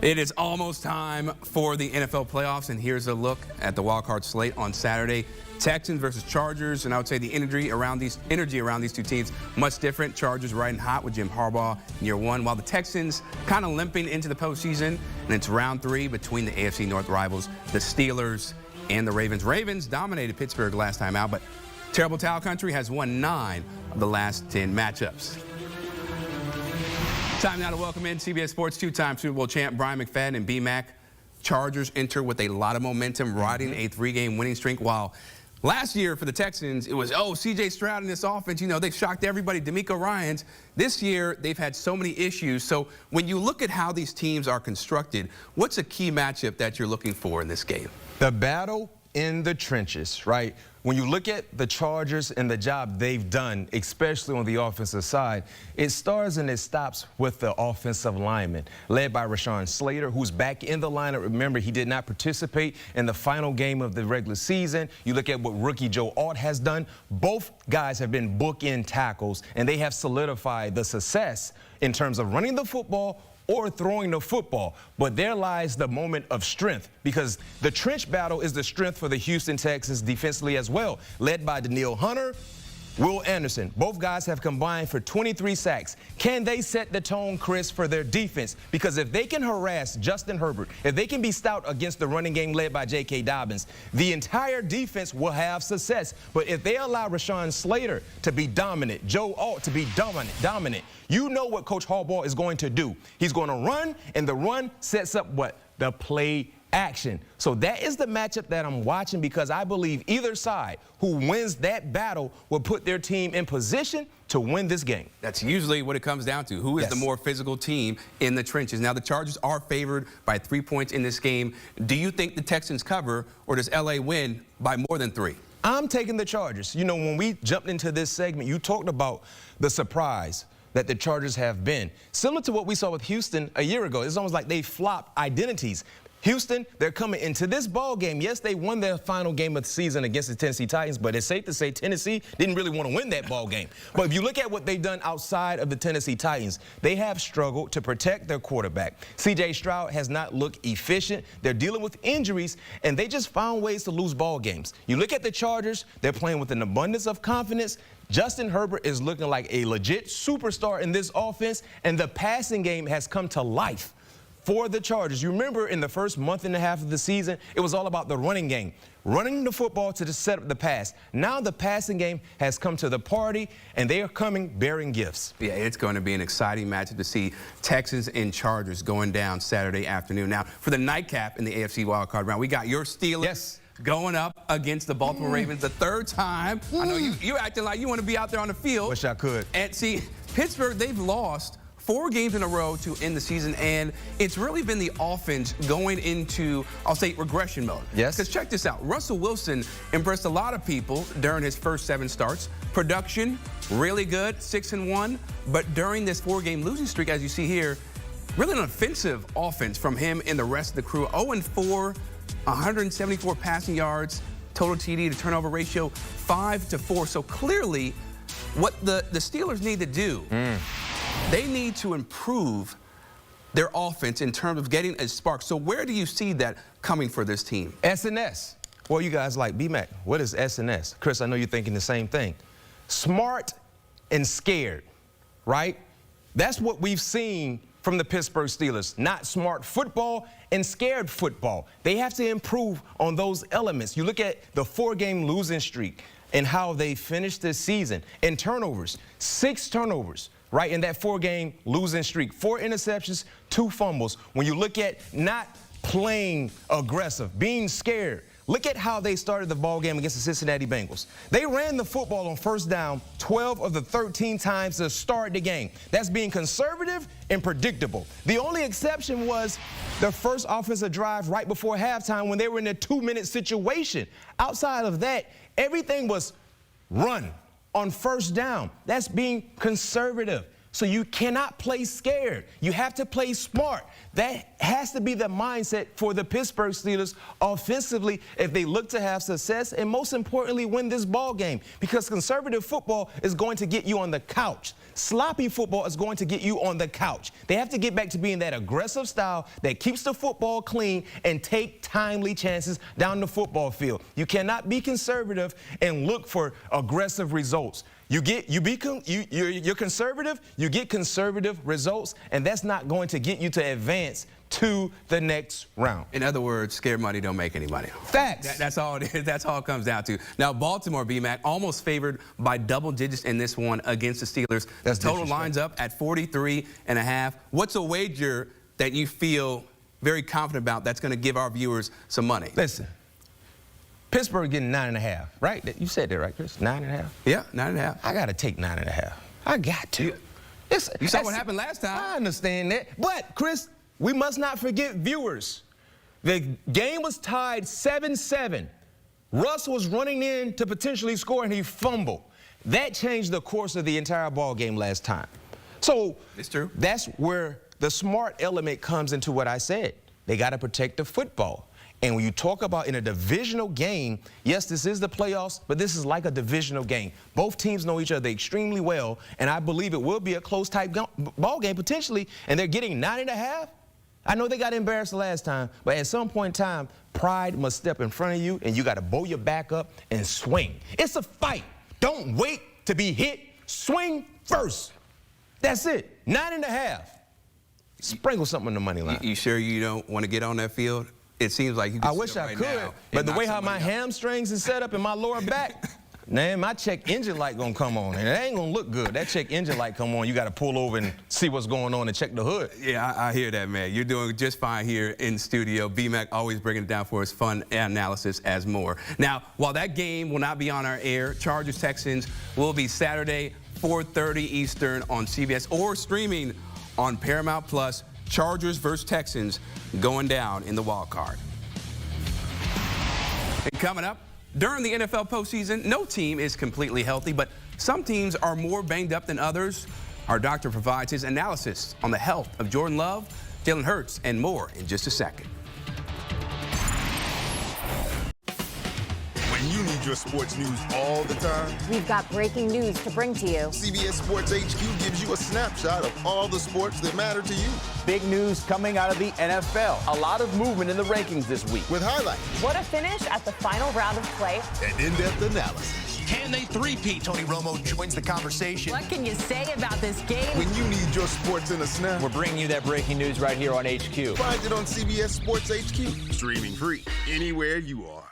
It is almost time for the NFL playoffs, and here's a look at the wildcard slate on Saturday. Texans versus Chargers, and I would say the energy around these two teams much different. Chargers riding hot with Jim Harbaugh in year one, while the Texans kind of limping into the postseason, and it's round 3 between the AFC North rivals, the Steelers and the Ravens. Ravens dominated Pittsburgh last time out, but Terrible Towel Country has won 9 of the last 10 matchups. Time now to welcome in CBS Sports 2-time Super Bowl champ Bryant McFadden and B-Mac. Chargers enter with a lot of momentum, riding a 3-game winning streak, while last year for the Texans, it was, C.J. Stroud in this offense, they've shocked everybody, DeMeco Ryans. This year, they've had so many issues. So when you look at how these teams are constructed, what's a key matchup that you're looking for in this game? The battle in the trenches, right? When you look at the Chargers and the job they've done, especially on the offensive side, it starts and it stops with the offensive lineman, led by Rashawn Slater, who's back in the lineup. Remember, he did not participate in the final game of the regular season. You look at what rookie Joe Alt has done. Both guys have been bookend tackles, and they have solidified the success in terms of running the football or throwing the football. But there lies the moment of strength, because the trench battle is the strength for the Houston Texans defensively as well, led by Danielle Hunter, Will Anderson. Both guys have combined for 23 sacks. Can they set the tone, Chris, for their defense? Because if they can harass Justin Herbert, if they can be stout against the running game led by J.K. Dobbins, the entire defense will have success. But if they allow Rashawn Slater to be dominant, Joe Alt to be dominant, you know what Coach Harbaugh is going to do. He's going to run, and the run sets up what? The play action. So that is the matchup that I'm watching, because I believe either side who wins that battle will put their team in position to win this game. That's usually what it comes down to. Who is the more physical team in the trenches? Now, the Chargers are favored by 3 points in this game. Do you think the Texans cover, or does L.A. win by more than 3? I'm taking the Chargers. When we jumped into this segment, you talked about the surprise that the Chargers have been. Similar to what we saw with Houston a year ago. It's almost like they flopped identities. Houston, they're coming into this ball game. Yes, they won their final game of the season against the Tennessee Titans, but it's safe to say Tennessee didn't really want to win that ball game. But if you look at what they've done outside of the Tennessee Titans, they have struggled to protect their quarterback. C.J. Stroud has not looked efficient. They're dealing with injuries, and they just found ways to lose ball games. You look at the Chargers, they're playing with an abundance of confidence. Justin Herbert is looking like a legit superstar in this offense, and the passing game has come to life for the Chargers. You remember in the first month and a half of the season, it was all about the running game, running the football to set up the pass. Now the passing game has come to the party, and they are coming bearing gifts. Yeah, it's going to be an exciting matchup to see Texans and Chargers going down Saturday afternoon. Now, for the nightcap in the AFC wildcard round, we got your Steelers going up against the Baltimore Ravens the 3rd time. I know you're acting like you want to be out there on the field. Wish I could. And see, Pittsburgh, they've lost 4 games in a row to end the season, and it's really been the offense going into, I'll say, regression mode. Yes. Because check this out. Russell Wilson impressed a lot of people during his first 7 starts. Production, really good, 6-1. But during this 4-game losing streak, as you see here, really an offensive offense from him and the rest of the crew. 0-4, 174 passing yards, total TD to turnover ratio 5-4. So clearly, what the Steelers need to do, they need to improve their offense in terms of getting a spark. So where do you see that coming for this team? S&S. Well, you guys like B-Mac. What is S&S? Chris, I know you're thinking the same thing. Smart and scared, right? That's what we've seen from the Pittsburgh Steelers. Not smart football and scared football. They have to improve on those elements. You look at the 4-game losing streak and how they finished this season. In turnovers, 6 turnovers. Right, in that 4-game losing streak. 4 interceptions, 2 fumbles. When you look at not playing aggressive, being scared, look at how they started the ball game against the Cincinnati Bengals. They ran the football on 1st down 12 of the 13 times to start the game. That's being conservative and predictable. The only exception was the first offensive drive right before halftime when they were in a 2-minute situation. Outside of that, everything was run on 1st down. That's being conservative. So you cannot play scared. You have to play smart. That has to be the mindset for the Pittsburgh Steelers offensively if they look to have success and, most importantly, win this ball game. Because conservative football is going to get you on the couch. Sloppy football is going to get you on the couch. They have to get back to being that aggressive style that keeps the football clean and take timely chances down the football field. You cannot be conservative and look for aggressive results. You're conservative, you get conservative results, and that's not going to get you to advance to the next round. In other words, scared money don't make any money. Facts. That's all it is. That's all it comes down to. Now, Baltimore, B-Mac, almost favored by double digits in this one against the Steelers. That's total lines up at 43.5. What's a wager that you feel very confident about that's going to give our viewers some money? Listen. Pittsburgh getting 9.5, right? You said that, right, Chris? 9.5? Yeah, 9.5. I got to take 9.5. I got to. You saw what happened last time. I understand that. But, Chris, we must not forget viewers. The game was tied 7-7. Russ was running in to potentially score, and he fumbled. That changed the course of the entire ball game last time. So it's true. That's where the smart element comes into what I said. They got to protect the football. And when you talk about in a divisional game, yes, this is the playoffs, but this is like a divisional game. Both teams know each other extremely well, and I believe it will be a close-type ball game potentially, and they're getting 9.5. I know they got embarrassed last time, but at some point in time, pride must step in front of you, and you got to bow your back up and swing. It's a fight. Don't wait to be hit. Swing first. That's it. 9.5. Sprinkle something on the money line. You sure you don't want to get on that field? It seems like you can. I wish I could, but the way how my hamstrings is set up in my lower back, man, my check engine light gonna come on, and it ain't gonna look good. That check engine light come on, you gotta pull over and see what's going on and check the hood. Yeah, I hear that, man. You're doing just fine here in studio. B-Mac always bringing it down for his fun analysis as more. Now, while that game will not be on our air, Chargers-Texans will be Saturday, 4:30 Eastern on CBS or streaming on Paramount Plus. Chargers versus Texans going down in the wild card. And coming up, during the NFL postseason, no team is completely healthy, but some teams are more banged up than others. Our doctor provides his analysis on the health of Jordan Love, Jalen Hurts, and more in just a second. You need your sports news all the time. We've got breaking news to bring to you. CBS Sports HQ gives you a snapshot of all the sports that matter to you. Big news coming out of the NFL. A lot of movement in the rankings this week. With highlights. What a finish at the final round of play. And in-depth analysis. Can they three-peat? Tony Romo joins the conversation. What can you say about this game? When you need your sports in a snap. We're bringing you that breaking news right here on HQ. Find it on CBS Sports HQ. Streaming free anywhere you are.